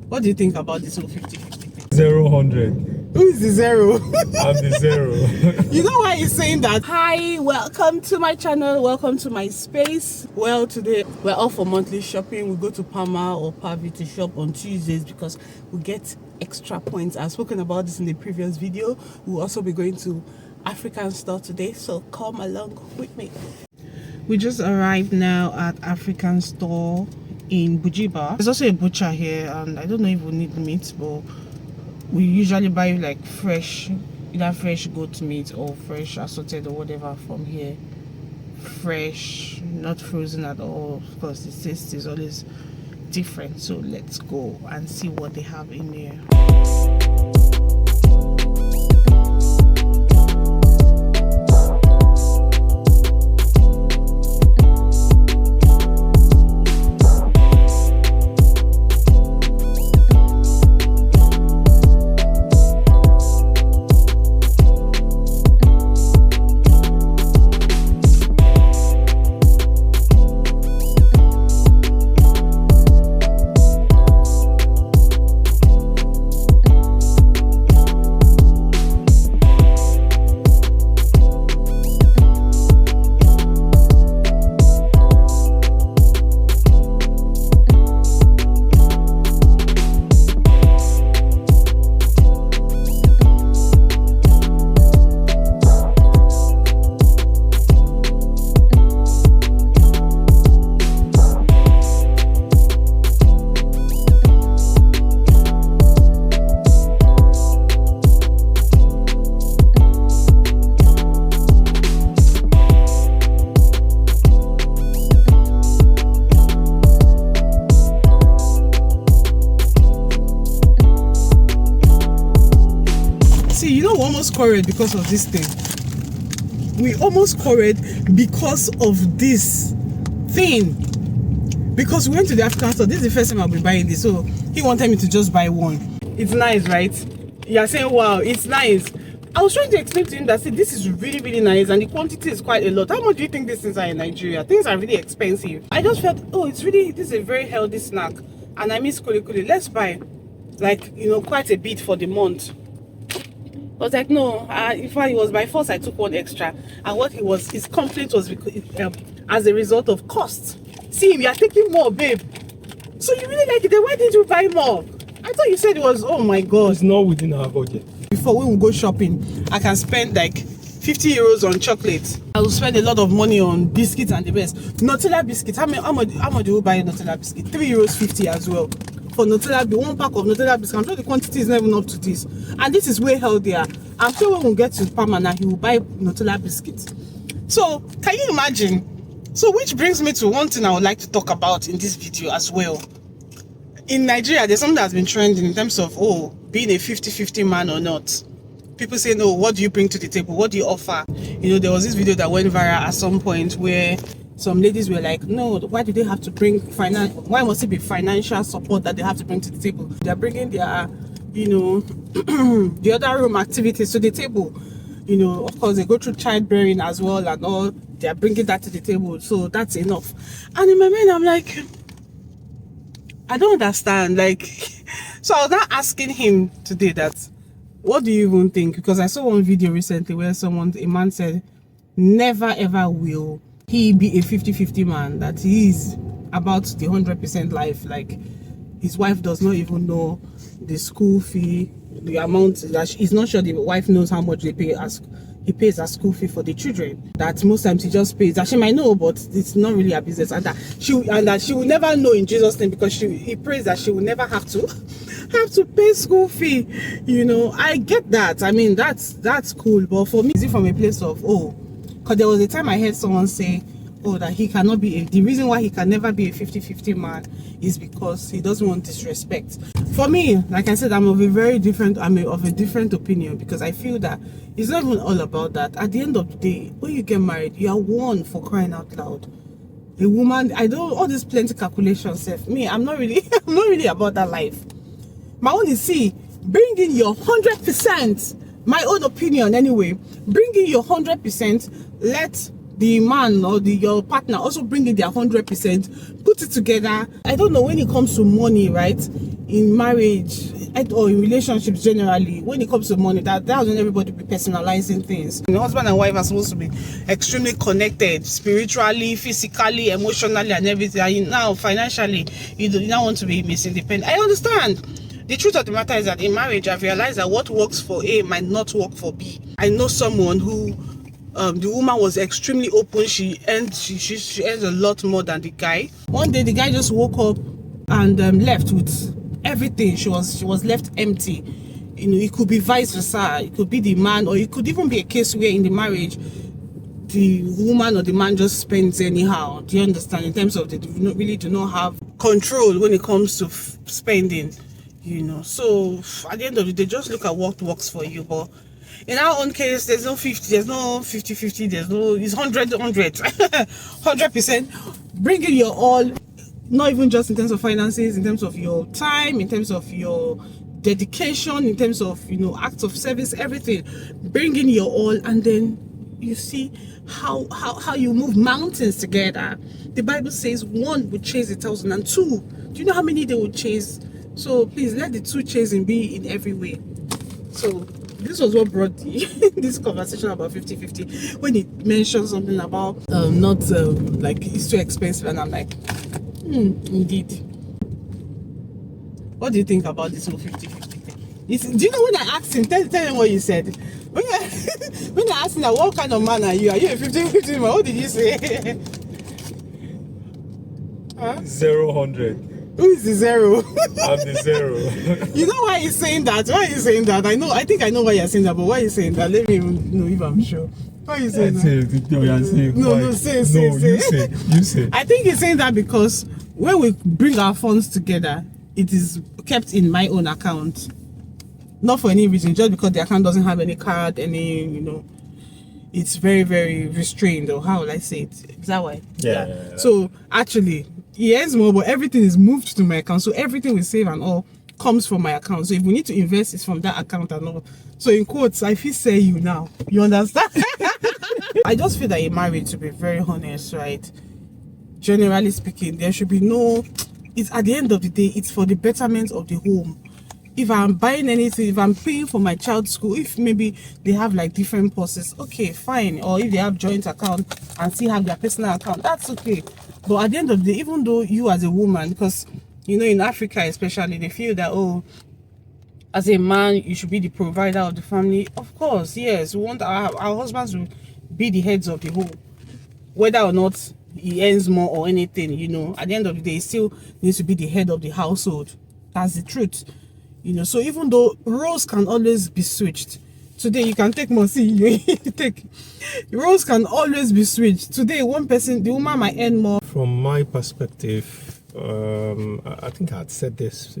What do you think about this whole 50-50 thing? 0-100. Who is the zero? I'm the zero. You know why he's saying that? Hi, welcome to my channel, welcome to my space. Well, today we're off for monthly shopping. We go to Palma or Pavi to shop on Tuesdays because we get extra points. I've spoken about this in the previous video. We'll also be going to African store today, so come along with me. We just arrived now at African store in Bujiba. There's also a butcher here, and I don't know if we need meat, but we usually buy like fresh, either fresh goat meat or fresh assorted or whatever from here. Fresh, not frozen at all, because the taste is always different. So let's go and see what they have in there. See, you know, we almost quarreled because of this thing. We almost quarreled because of this thing. Because we went to the African store. This is the first time I'll be buying this, so he wanted me to just buy one. It's nice, right? You're saying, wow, it's nice. I was trying to explain to him that, see, this is really, really nice, and the quantity is quite a lot. How much do you think these things are in Nigeria? Things are really expensive. I just felt, oh, this is a very healthy snack, and I miss kuli kuli. Let's buy, like, you know, quite a bit for the month. I was like, no, in fact, it was by force I took one extra. And what his complaint was as a result of cost. See, we are taking more, babe. So you really like it, then why did you buy more? I thought you said it was, oh my God. It's not within our budget. Before when we go shopping, I can spend like 50 euros on chocolates. I will spend a lot of money on biscuits and the rest. Nutella biscuits, how much do you buy a Nutella biscuit? 3.50 euros as well. For Nutella, one pack of Nutella biscuits. I'm sure the quantity is not even up to this, and this is way healthier. I'm sure when we get to Palma now, he will buy Nutella biscuits. So can you imagine? So which brings me to one thing I would like to talk about in this video as well. In Nigeria, there's something that's been trending in terms of, oh, being a 50-50 man or not. People say, no, what do you bring to the table? What do you offer? You know, there was this video that went viral at some point where some ladies were like, no, why do they have to bring why must it be financial support that they have to bring to the table? They're bringing their, you know, the other room activities to the table. You know, of course, they go through childbearing as well and all. They're bringing that to the table. So that's enough. And in my mind, I'm like, I don't understand. Like, so I was not asking him today that, what do you even think? Because I saw one video recently where a man said, never ever will he be a 50-50 man, that he is about the 100% life. Like, his wife does not even know the school fee, the amount that he's not sure the wife knows how much he pays as school fee for the children. That most times he just pays, that she might know, but it's not really a business, and that she will never know in Jesus' name, because he prays that she will never have to pay school fee. You know, I get that. I mean, that's cool, but for me, is it from a place of, oh, because there was a time I heard someone say, oh, that he cannot be the reason why he can never be a 50-50 man is because he doesn't want disrespect. For me, like I said, I'm of a different opinion, because I feel that it's not even all about that. At the end of the day, when you get married, you are one, for crying out loud. A woman, I don't, all these plenty calculations, me, I'm not really about that life. My own is, see, bring in your 100%, my own opinion anyway, bring in your 100%, let the man or your partner also bring in their 100%, put it together. I don't know, when it comes to money, right? in marriage or in relationships generally, when it comes to money, that's when everybody be personalizing things. The husband and wife are supposed to be extremely connected spiritually, physically, emotionally, and everything. And now financially, you don't want to be independent. I understand. The truth of the matter is that in marriage, I've realized that what works for A might not work for B. I know someone who the woman was extremely open. She earns a lot more than the guy. One day the guy just woke up and left with everything. She was left empty. You know, it could be vice versa. It could be the man, or it could even be a case where in the marriage the woman or the man just spends anyhow. Do you understand? In terms of they really do not have control when it comes to spending. You know, so at the end of the day, just look at what works for you. But in our own case, there's no 50, there's no 50-50, it's 100%. Bring in your all, not even just in terms of finances, in terms of your time, in terms of your dedication, in terms of, you know, acts of service, everything. Bring in your all, and then you see how you move mountains together. The Bible says one would chase 1,000, and two, do you know how many they would chase? So please let the two chasing be in every way. So this was what brought this conversation about 50-50, when it mentioned something about not like it's too expensive, and I'm like, indeed. What do you think about this whole 50-50 thing? Do you know when I asked him, tell him what you said. When I asked him that, what kind of man are you? Are you a 50-50 man? What did you say? Huh? 0-100. Who is the zero? I'm the 0. You know why he's saying that? Why are you saying that? I think I know why you're saying that, but why are you saying that? Let me even know if I'm sure. Why are you saying that? You say. I think he's saying that because when we bring our funds together, it is kept in my own account. Not for any reason, just because the account doesn't have any card, you know, it's very, very restrained, or how will I say it? Is that why? Yeah. So actually, he earns more, but everything is moved to my account. So everything we save and all comes from my account. So if we need to invest, it's from that account and all. So in quotes, I feel say you now. You understand? I just feel that in marriage, to be very honest, right? Generally speaking, there should be no. It's at the end of the day, it's for the betterment of the home. If I'm buying anything, if I'm paying for my child's school, if maybe they have like different purses, okay, fine. Or if they have joint account and still have their personal account, that's okay. But at the end of the day, even though you as a woman, because, you know, in Africa especially, they feel that, oh, as a man, you should be the provider of the family. Of course, yes, we want our husbands to be the heads of the home. Whether or not he earns more or anything, you know, at the end of the day, he still needs to be the head of the household. That's the truth. You know, so even though roles can always be switched, today you can take more, see, you take, roles can always be switched. Today, one person, the woman might earn more. From my perspective, I think I had said this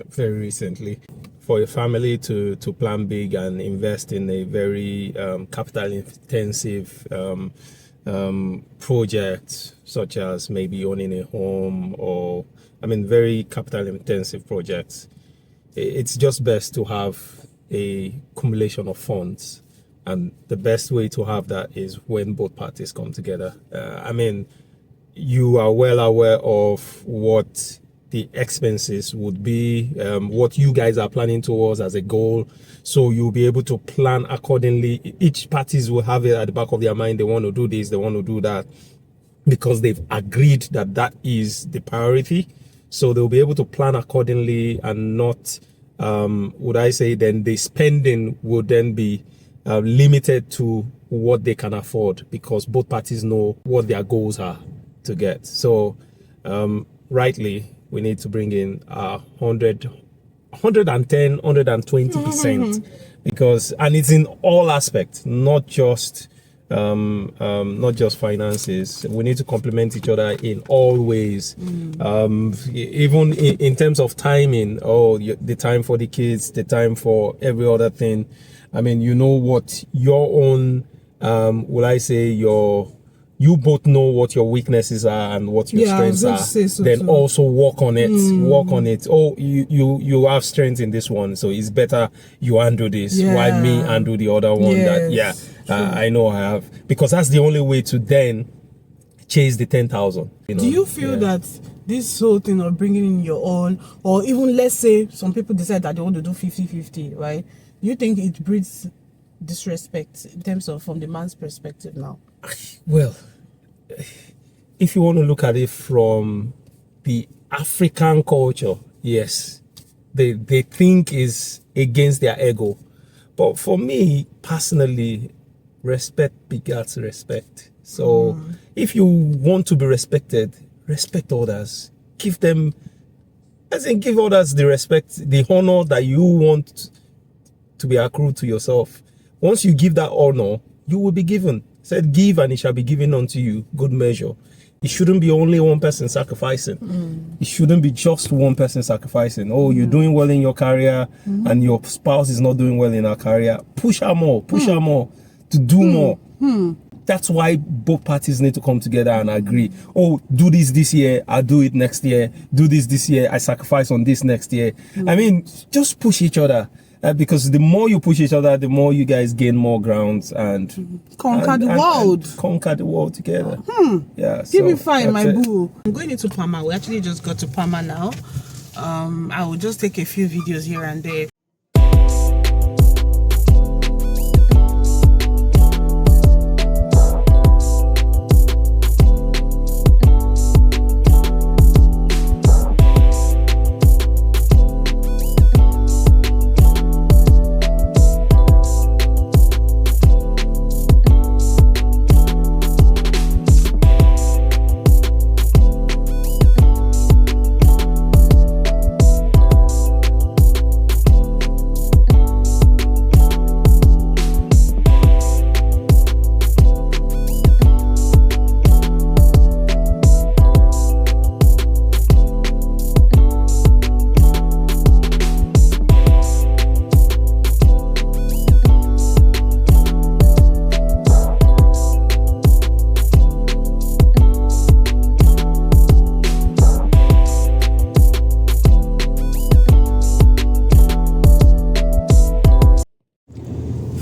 very recently. For a family to plan big and invest in a very capital intensive project, such as maybe owning a home, or very capital intensive projects, it's just best to have a accumulation of funds, and the best way to have that is when both parties come together. You are well aware of what the expenses would be, what you guys are planning towards as a goal, so you'll be able to plan accordingly. Each parties will have it at the back of their mind. They want to do this, they want to do that, because they've agreed that that is the priority. So they'll be able to plan accordingly, and not, would I say, then the spending would then be limited to what they can afford, because both parties know what their goals are to get. So rightly, we need to bring in 110, 120%, because, and it's in all aspects, not just finances. We need to complement each other in all ways. Even in terms of timing, the time for the kids, the time for every other thing. You know what your own, will I say, you both know what your weaknesses are and what your strengths are. So then too. Also work on it. Work on it. Oh, you have strength in this one, so it's better you undo this. While me undo the other one. Yes. I know I have, because that's the only way to then chase the 10,000. Do you feel that this whole thing of bringing in your own, or even let's say some people decide that they want to do 50-50, right? Do you think it breeds disrespect in terms of from the man's perspective now? Well, if you want to look at it from the African culture, yes, they think is against their ego. But for me personally, respect begets respect. So if you want to be respected, respect others. Give them, give others the respect, the honor that you want to be accrued to yourself. Once you give that honor, you will be given. It said, give and it shall be given unto you, good measure. It shouldn't be only one person sacrificing. It shouldn't be just one person sacrificing. Oh, you're doing well in your career and your spouse is not doing well in her career. Push her more, her more to do more. That's why both parties need to come together and agree. Oh, do this year, I'll do it next year. Do this year, I sacrifice on this next year. I mean, just push each other. Because the more you push each other, the more you guys gain more grounds and conquer the world. And conquer the world together. Yeah. Give me five, my boo. I'm going into Palma. We actually just got to Palma now. I will just take a few videos here and there.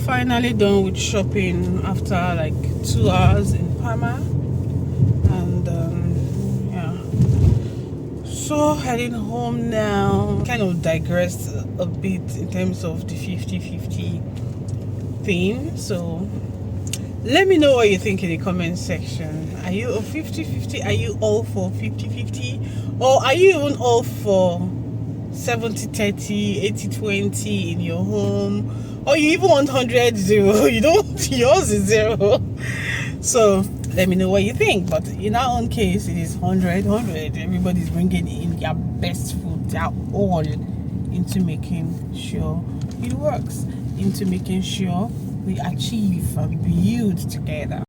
Finally done with shopping after like 2 hours in Palma, and yeah, so heading home now. Kind of digressed a bit in terms of the 50-50 thing, so let me know what you think in the comment section. Are you a 50-50? Are you all for 50-50, or are you even all for 70-30, 80-20 in your home? Or you even want 100-0, you don't, yours is 0. So let me know what you think. But in our own case, it is 100-100. Everybody's bringing in their best food, their all, into making sure it works, into making sure we achieve and build together.